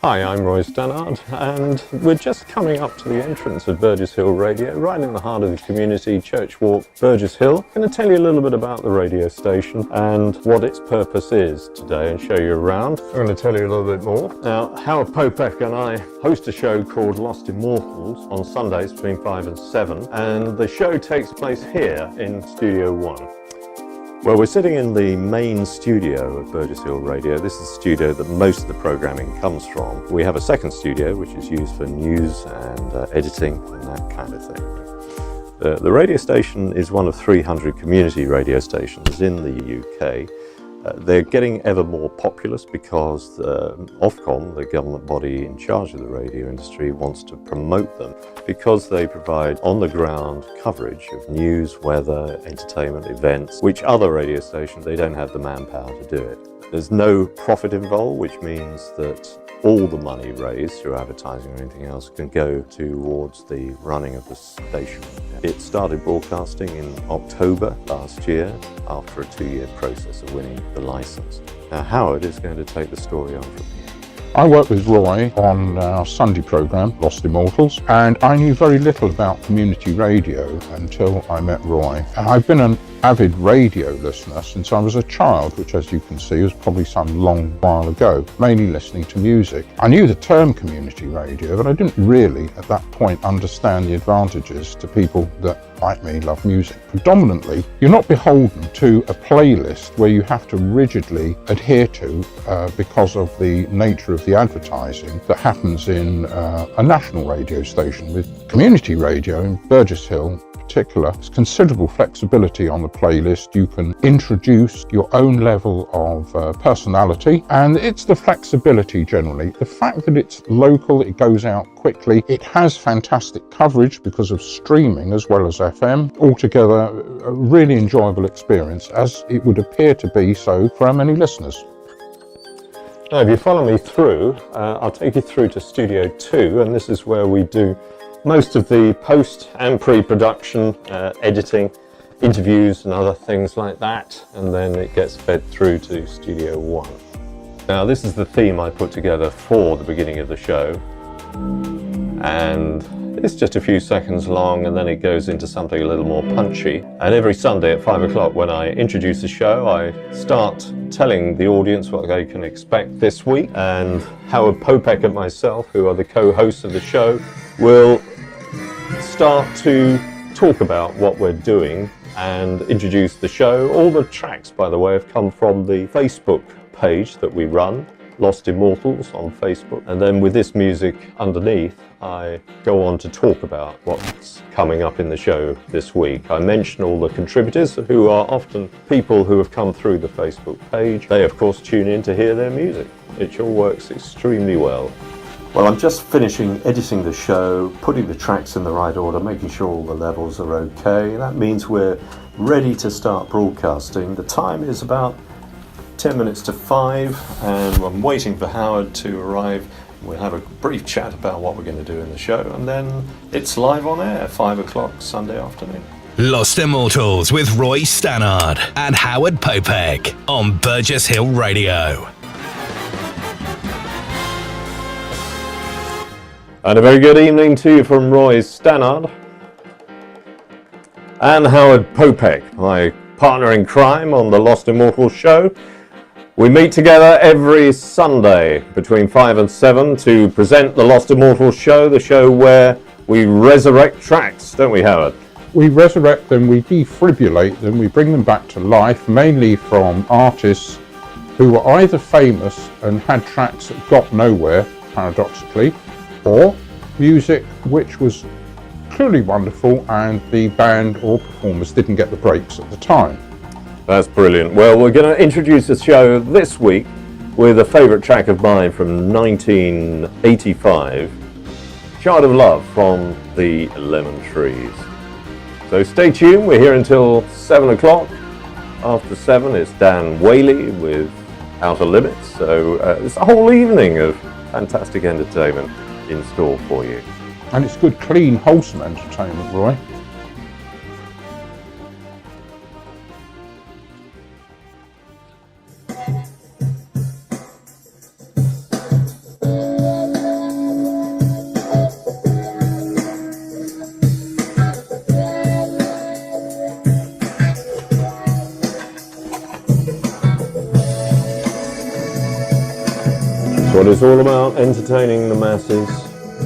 Hi, I'm Roy Stannard, and we're just coming up to the entrance of Burgess Hill Radio, right in the heart of the community, Church Walk, Burgess Hill. I'm going to tell you a little bit about the radio station and what its purpose is today and show you around. I'm going to tell you a little bit more. Now, Howard Popeck and I host a show called Lost Immortals on Sundays between 5 and 7, and the show takes place here in Studio 1. Well, we're sitting in the main studio of Burgess Hill Radio. This is the studio that most of the programming comes from. We have a second studio which is used for news and editing and that kind of thing. The radio station is one of 300 community radio stations in the UK. They're getting ever more populous because Ofcom, the government body in charge of the radio industry, wants to promote them because they provide on-the-ground coverage of news, weather, entertainment, events, which other radio stations, they don't have the manpower to do it. There's no profit involved, which means that all the money raised through advertising or anything else can go towards the running of the station. It started broadcasting in October last year after a 2-year process of winning the license. Now Howard is going to take the story on from here. I worked with Roy on our Sunday programme, Lost Immortals, and I knew very little about community radio until I met Roy. I've been an avid radio listener since I was a child, which as you can see was probably some long while ago, mainly listening to music. I knew the term community radio, but I didn't really at that point understand the advantages to people that, like me, love music. Predominantly, you're not beholden to a playlist where you have to rigidly adhere to because of the nature of the advertising that happens in a national radio station. With community radio in Burgess Hill, particular, there's considerable flexibility on the playlist. You can introduce your own level of personality, and it's the flexibility generally. The fact that it's local, it goes out quickly, it has fantastic coverage because of streaming as well as FM. Altogether, a really enjoyable experience, as it would appear to be so for our many listeners. Now, if you follow me through, I'll take you through to Studio 2, and this is where we do most of the post and pre-production, editing, interviews and other things like that, and then it gets fed through to Studio 1. Now this is the theme I put together for the beginning of the show, and it's just a few seconds long and then it goes into something a little more punchy. And every Sunday at 5 o'clock when I introduce the show, I start telling the audience what they can expect this week, and Howard Popeck and myself, who are the co-hosts of the show, will start to talk about what we're doing and introduce the show. All the tracks, by the way, have come from the Facebook page that we run, Lost Immortals on Facebook. And then with this music underneath, I go on to talk about what's coming up in the show this week. I mention all the contributors, who are often people who have come through the Facebook page. They, of course, tune in to hear their music. It all works extremely well. Well, I'm just finishing editing the show, putting the tracks in the right order, making sure all the levels are okay. That means we're ready to start broadcasting. The time is about 10 minutes to 5, and I'm waiting for Howard to arrive. We'll have a brief chat about what we're going to do in the show, and then it's live on air, 5 o'clock Sunday afternoon. Lost Immortals with Roy Stannard and Howard Popeck on Burgess Hill Radio. And a very good evening to you from Roy Stannard and Howard Popeck, my partner in crime on the Lost Immortals show. We meet together every Sunday between 5 and 7 to present the Lost Immortals show, the show where we resurrect tracks, don't we, Howard? We resurrect them, we defibrillate them, we bring them back to life, mainly from artists who were either famous and had tracks that got nowhere, paradoxically, or music which was truly wonderful and the band or performers didn't get the breaks at the time. That's brilliant. Well, we're going to introduce the show this week with a favourite track of mine from 1985, Child of Love from the Lemon Trees. So stay tuned, we're here until 7 o'clock. After 7 it's Dan Whaley with Outer Limits, so it's a whole evening of fantastic entertainment in store for you. And it's good, clean, wholesome entertainment, Roy. What it's all about, entertaining the masses.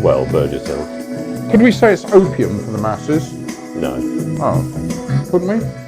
Well, Burgess Hill. Could we say it's opium for the masses? No. Oh, couldn't we?